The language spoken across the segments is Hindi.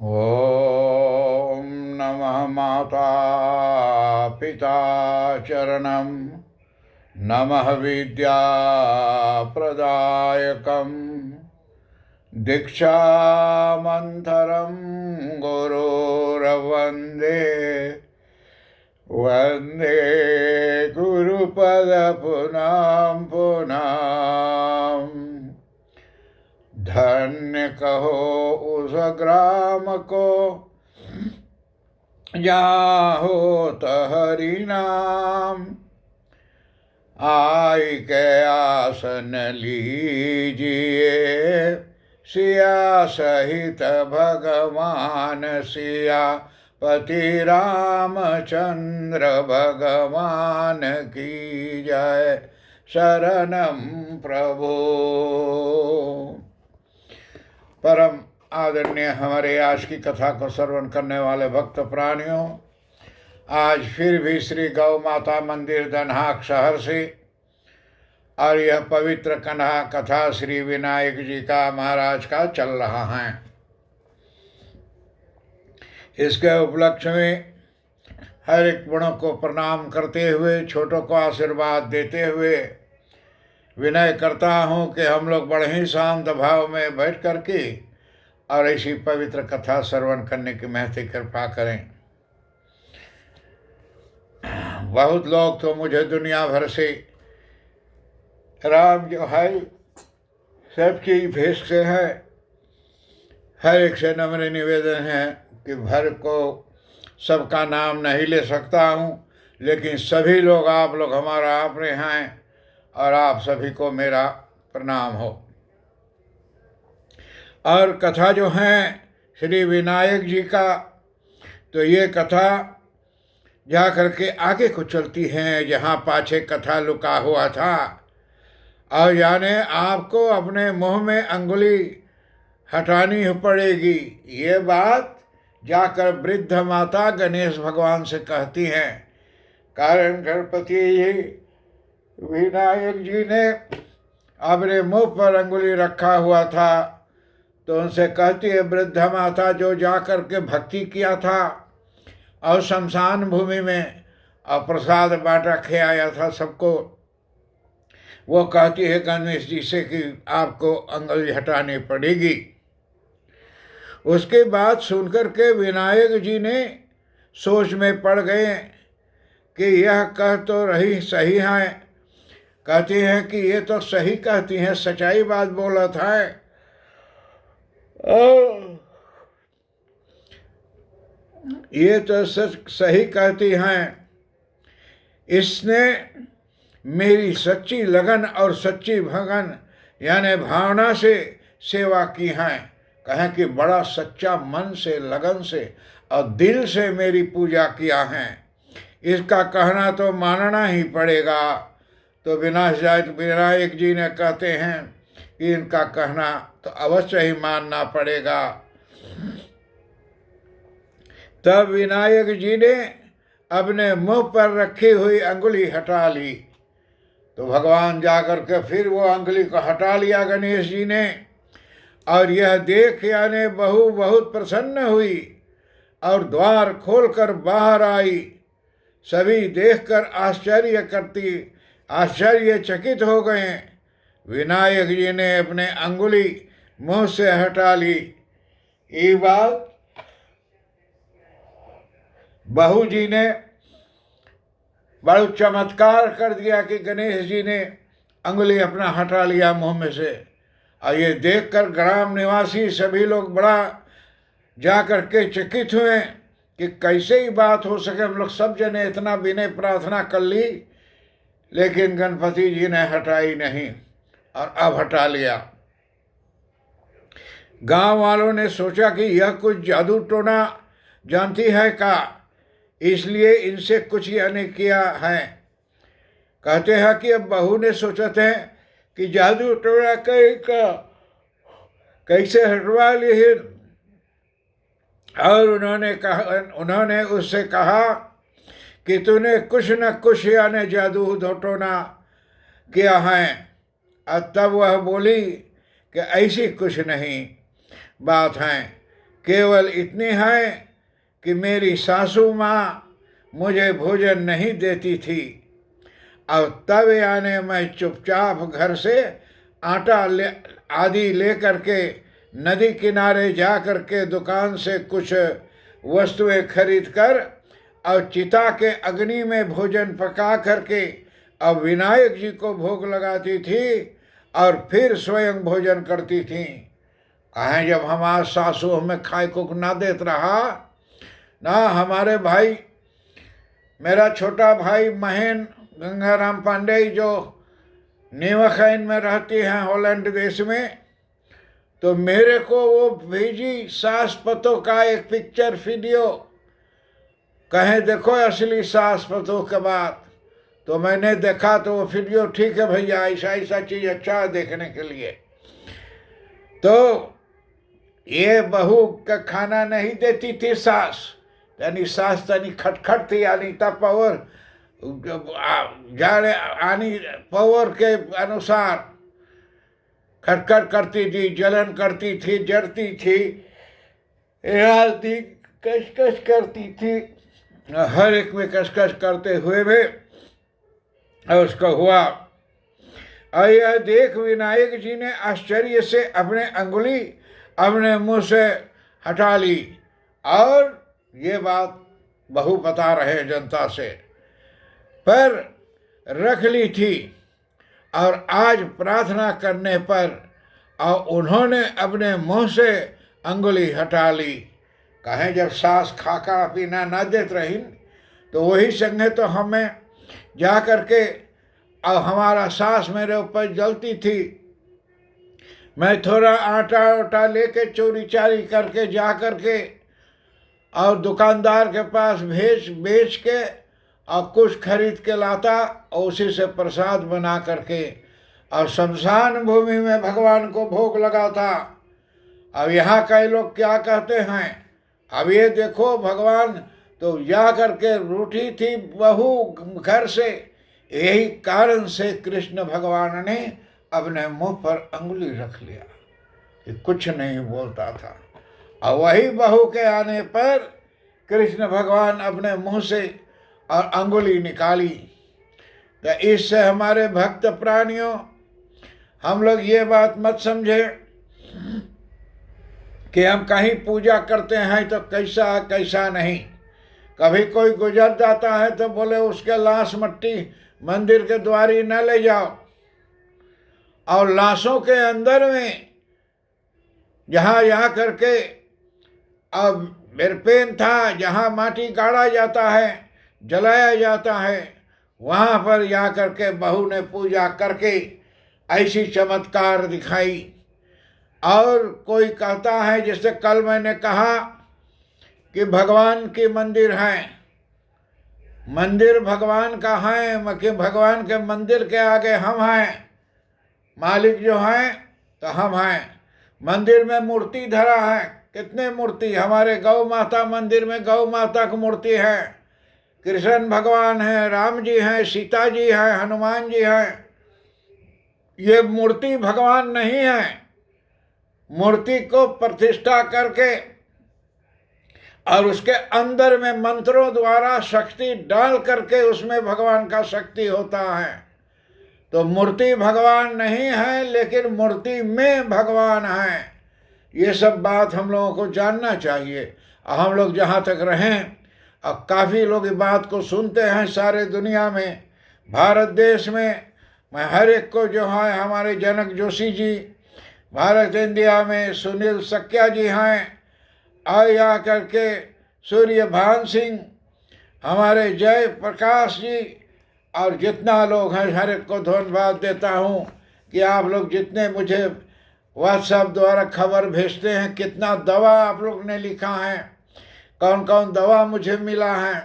ॐ नमः माता पिता चरणं नमः विद्याप्रदायकं दीक्षामन्त्रं गुरोर्वन्दे वन्दे गुरुपदपुनां पुनां। धन्य कहो उस ग्राम को जहाँ होत हरि नाम, आई के आसन लीजिए सिया सहित भगवान सिया पति रामचंद्र भगवान की जय। शरणम प्रभो। परम आदरणीय हमारे आज की कथा को श्रवण करने वाले भक्त प्राणियों, आज फिर भी श्री गौ माता मंदिर दनहाक शहर से और यह पवित्र कथा श्री विनायक जी का महाराज का चल रहा है। इसके उपलक्ष्य में हर एक गुणों को प्रणाम करते हुए, छोटों को आशीर्वाद देते हुए विनय करता हूँ कि हम लोग बड़े ही शांत भाव में बैठ करके और ऐसी पवित्र कथा श्रवण करने की महती कृपा करें। बहुत लोग तो मुझे दुनिया भर से राम जो है सबकी भेष से है। हर एक से नम्र निवेदन है कि भर को सबका नाम नहीं ले सकता हूँ, लेकिन सभी लोग आप लोग हमारा अपने हैं और आप सभी को मेरा प्रणाम हो। और कथा जो है श्री विनायक जी का, तो ये कथा जा करके आगे को चलती हैं जहाँ पाछे कथा लुका हुआ था। और यानी आपको अपने मुंह में अंगुली हटानी पड़ेगी। ये बात जाकर वृद्ध माता गणेश भगवान से कहती हैं। कारण गणपति जी विनायक जी ने अपने मुंह पर अंगुली रखा हुआ था, तो उनसे कहती है वृद्ध माता जो जा कर के भक्ति किया था और शमशान भूमि में और प्रसाद बांटा के आया था सबको, वो कहती है गणेश जी से कि आपको अंगुली हटानी पड़ेगी। उसके बाद सुनकर के विनायक जी ने सोच में पड़ गए कि यह कह तो रही सही है। कहती हैं कि ये तो सही कहती हैं, सच्चाई बात बोलत है। ये तो सही कहती हैं। इसने मेरी सच्ची लगन और सच्ची भगन यानी भावना से सेवा की है। कहें कि बड़ा सच्चा मन से, लगन से और दिल से मेरी पूजा किया है। इसका कहना तो मानना ही पड़ेगा। तो विनायक जी ने कहते हैं कि इनका कहना तो अवश्य ही मानना पड़ेगा। तब विनायक जी ने अपने मुंह पर रखी हुई अंगुली हटा ली। तो भगवान जाकर के फिर वो अंगुली को हटा लिया गणेश जी ने। और यह देख यानी बहू बहुत प्रसन्न हुई और द्वार खोलकर बाहर आई। सभी देखकर आश्चर्यचकित हो गए। विनायक जी ने अपने अंगुली मुंह से हटा ली। ये बात बहू जी ने बड़ा चमत्कार कर दिया कि गणेश जी ने अंगुली अपना हटा लिया मुंह में से। और ये देखकर ग्राम निवासी सभी लोग बड़ा जाकर के चकित हुए कि कैसे ही बात हो सके। हम लोग सब जने इतना विनय प्रार्थना कर ली, लेकिन गणपति जी ने हटाई नहीं और अब हटा लिया। गांव वालों ने सोचा कि यह कुछ जादू टोना जानती है का, इसलिए इनसे कुछ यानी किया है। कहते हैं कि अब बहू ने सोचते हैं कि जादू टोना कैसे हटवा लिए। और उन्होंने उससे कहा कि तूने कुछ न कुछ यानी जादू टोना किया है। और तब वह बोली कि ऐसी कुछ नहीं बात है। केवल इतनी है कि मेरी सासू माँ मुझे भोजन नहीं देती थी। अब तब यानी मैं चुपचाप घर से आटा आदि ले करके नदी किनारे जा कर के दुकान से कुछ वस्तुएं खरीद कर और चिता के अग्नि में भोजन पका करके अब विनायक जी को भोग लगाती थी और फिर स्वयं भोजन करती थी। कहें जब हमारा सासू हमें खाए को ना देत रहा ना, हमारे भाई, मेरा छोटा भाई महेन गंगाराम पांडे जो नीमखैन में रहती हैं हॉलैंड देश में, तो मेरे को वो भेजी सास पतों का एक पिक्चर वीडियो, कहें देखो असली सास पतों के बाद। तो मैंने देखा तो वो वीडियो ठीक है भैया, ऐसा ऐसा चीज़ अच्छा है देखने के लिए। तो ये बहू का खाना नहीं देती थी सास, यानी सास तनी खटखट थी, यानी तब पावर जाने आनी पावर के अनुसार खटखट करती थी, जलन करती थी, जरती थी, कशकश करती थी, हर एक में कशकश करते हुए भी उसको हुआ। और यह देख विनायक जी ने आश्चर्य से अपने अंगुली अपने मुंह से हटा ली और ये बात बहू बता रहे जनता से, पर रख ली थी। और आज प्रार्थना करने पर और उन्होंने अपने मुंह से अंगुली हटा ली। कहें जब सास खाना पीना ना देत रही तो वही संगे तो हमें जा कर के, और हमारा सास मेरे ऊपर जलती थी, मैं थोड़ा आटा वाटा लेके चोरी चारी करके जा कर के और दुकानदार के पास बेच के और कुछ खरीद के लाता और उसी से प्रसाद बना करके और शमशान भूमि में भगवान को भोग लगाता। अब यहाँ कई लोग क्या कहते हैं, अब ये देखो भगवान तो जा करके रूठी थी बहू घर से, यही कारण से कृष्ण भगवान ने अपने मुंह पर अंगुली रख लिया कि कुछ नहीं बोलता था। और वही बहू के आने पर कृष्ण भगवान अपने मुंह से और अंगुली निकाली। तो इससे हमारे भक्त प्राणियों, हम लोग ये बात मत समझे कि हम कहीं पूजा करते हैं तो कैसा कैसा नहीं। कभी कोई गुजर जाता है तो बोले उसके लाश मट्टी मंदिर के द्वारी न ले जाओ, और लाशों के अंदर में जहाँ करके अब बिरपेन था, जहाँ माटी गाड़ा जाता है, जलाया जाता है, वहाँ पर जा करके बहू ने पूजा करके ऐसी चमत्कार दिखाई। और कोई कहता है, जैसे कल मैंने कहा कि भगवान की मंदिर है, मंदिर भगवान का है कि भगवान के मंदिर के आगे हम हैं, मालिक जो हैं तो हम हैं। मंदिर में मूर्ति धरा है, कितने मूर्ति, हमारे गौ माता मंदिर में गौ माता की मूर्ति है, कृष्ण भगवान है, राम जी हैं, सीता जी हैं, हनुमान जी हैं। ये मूर्ति भगवान नहीं है। मूर्ति को प्रतिष्ठा करके और उसके अंदर में मंत्रों द्वारा शक्ति डाल करके उसमें भगवान का शक्ति होता है। तो मूर्ति भगवान नहीं है, लेकिन मूर्ति में भगवान है। ये सब बात हम लोगों को जानना चाहिए। हम लोग जहाँ तक रहें, और काफ़ी लोग इस बात को सुनते हैं सारे दुनिया में, भारत देश में, मैं हर एक को जो है, हमारे जनक जोशी जी भारत इंडिया में, सुनील सक्या जी हैं, आया करके सूर्यभान सिंह, हमारे जय प्रकाश जी, और जितना लोग हैं हर एक को धन्यवाद देता हूँ कि आप लोग जितने मुझे व्हाट्सएप द्वारा खबर भेजते हैं, कितना दवा आप लोग ने लिखा है, कौन कौन दवा मुझे मिला है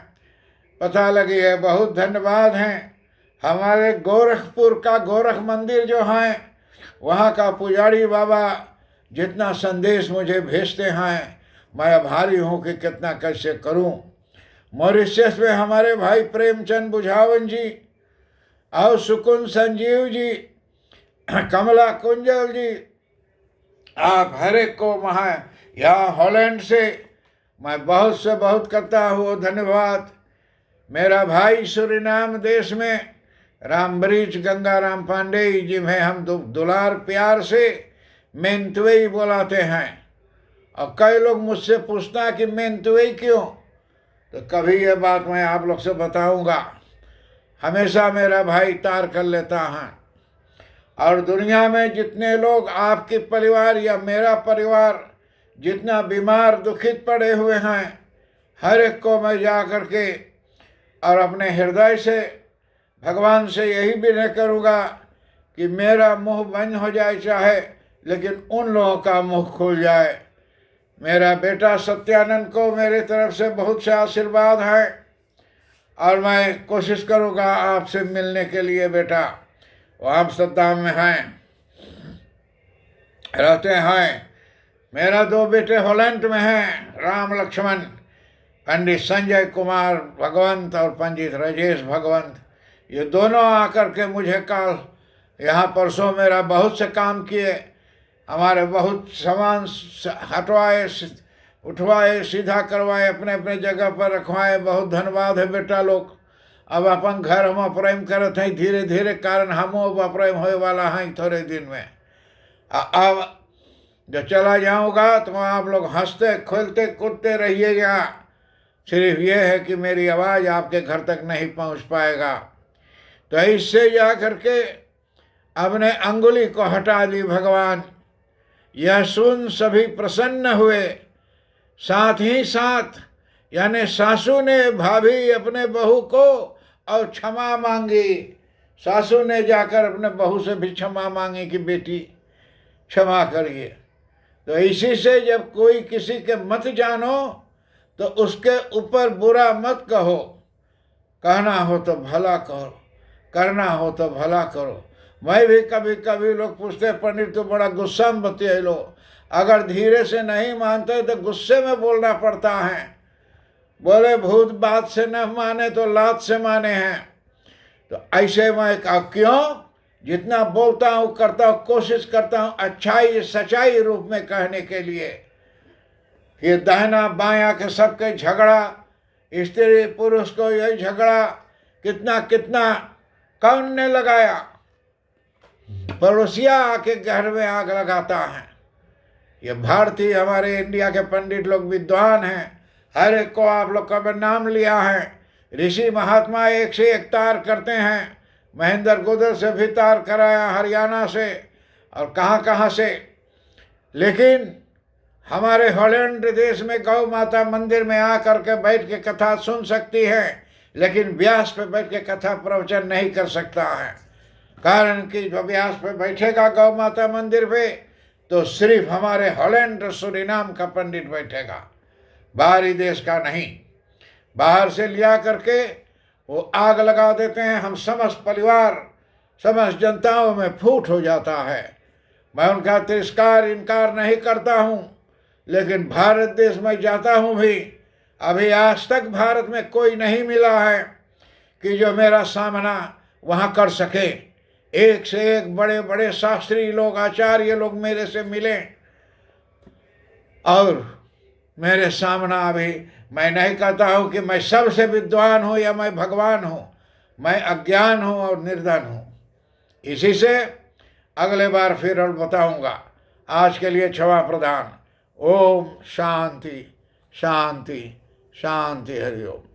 पता लगी है, बहुत धन्यवाद हैं। हमारे गोरखपुर का गोरख मंदिर जो है, वहाँ का पुजारी बाबा जितना संदेश मुझे भेजते हैं, मैं आभारी हूँ कि कितना कैसे करूँ। मॉरिशस में हमारे भाई प्रेमचंद बुझावन जी और सुकुन संजीव जी, कमला कुंजल जी, आप हर एक को वहाँ यहाँ हॉलैंड से मैं बहुत से बहुत करता हूँ धन्यवाद। मेरा भाई सूरीनाम देश में रामब्रिज गंगाराम पांडे, जिन्हें हम दुलार प्यार से मेंतुई बुलाते हैं। और कई लोग मुझसे पूछता है कि मेंतुई क्यों, तो कभी ये बात मैं आप लोग से बताऊंगा। हमेशा मेरा भाई तार कर लेता है। और दुनिया में जितने लोग आपके परिवार या मेरा परिवार जितना बीमार दुखित पड़े हुए हैं, हर एक को मैं जा कर के और अपने हृदय से भगवान से यही विनय करूँगा कि मेरा मुंह बंद हो जाए चाहे, लेकिन उन लोगों का मुंह खुल जाए। मेरा बेटा सत्यानंद को मेरे तरफ से बहुत से आशीर्वाद है और मैं कोशिश करूँगा आपसे मिलने के लिए। बेटा वो आमस्टरडैम में हैं, रहते हैं। मेरा दो बेटे हॉलैंड में हैं, राम लक्ष्मण, पंडित संजय कुमार भगवंत और पंडित राजेश भगवंत। ये दोनों आकर के मुझे कल यहाँ परसों मेरा बहुत से काम किए, हमारे बहुत सामान हटवाए, उठवाए, सीधा करवाए, अपने अपने जगह पर रखवाए। बहुत धन्यवाद है बेटा लोग। अब अपन घर हम प्रेम करते हैं धीरे धीरे, कारण हम अब प्रेम होने वाला हैं थोड़े दिन में। अब जब चला जाऊँगा तो आप लोग हंसते खेलते कूदते रहिएगा। सिर्फ ये है कि मेरी आवाज़ आपके घर तक नहीं पहुंच पाएगा। तो इससे जा करके अपने अंगुली को हटा दी भगवान। यह सुन सभी प्रसन्न हुए। साथ ही साथ यानी सासू ने भाभी अपने बहू को और क्षमा मांगी। सासू ने जाकर अपने बहू से भी क्षमा मांगी कि बेटी क्षमा करिए। तो इसी से जब कोई किसी के मत जानो तो उसके ऊपर बुरा मत कहो। कहना हो तो भला करो, करना हो तो भला करो। मैं भी कभी कभी लोग पूछते पंडित तो बड़ा गुस्सा में बतिया लो, अगर धीरे से नहीं मानते तो गुस्से में बोलना पड़ता है। बोले भूत बात से न माने तो लात से माने हैं। तो ऐसे मैं कहा क्यों, जितना बोलता हूँ करता हूँ, कोशिश करता हूँ अच्छाई सच्चाई रूप में कहने के लिए। ये दाहिना बायां के सबके झगड़ा, स्त्री पुरुष को यही झगड़ा कितना कितना कौन ने लगाया? पड़ोसिया आके घर में आग लगाता है। ये भारतीय हमारे इंडिया के पंडित लोग विद्वान हैं, हर एक को आप लोग का नाम लिया है। ऋषि महात्मा एक से एक तार करते हैं। महेंद्र गुदर से भी तार कराया, हरियाणा से और कहाँ कहाँ से। लेकिन हमारे हॉलैंड देश में गौ माता मंदिर में आकर के बैठ के कथा सुन सकती है, लेकिन व्यास पे बैठ के कथा प्रवचन नहीं कर सकता है। कारण कि जो व्यास पे बैठेगा गौ माता मंदिर पे तो सिर्फ हमारे हॉलैंड सूरीनाम का पंडित बैठेगा, बाहरी देश का नहीं। बाहर से लिया करके वो आग लगा देते हैं। हम समस्त परिवार समस्त जनताओं में फूट हो जाता है। मैं उनका तिरस्कार इनकार नहीं करता हूँ, लेकिन भारत देश में जाता हूँ भी, अभी आज तक भारत में कोई नहीं मिला है कि जो मेरा सामना वहाँ कर सके। एक से एक बड़े बड़े शास्त्री लोग, आचार्य लोग मेरे से मिले और मेरे सामना अभी, मैं नहीं कहता हूँ कि मैं सबसे विद्वान हूँ या मैं भगवान हूँ, मैं अज्ञान हूँ और निर्धन हूँ। इसी से अगले बार फिर और बताऊँगा। आज के लिए क्षमा प्रदान। ओम शांति शांति शांति। हरिओम।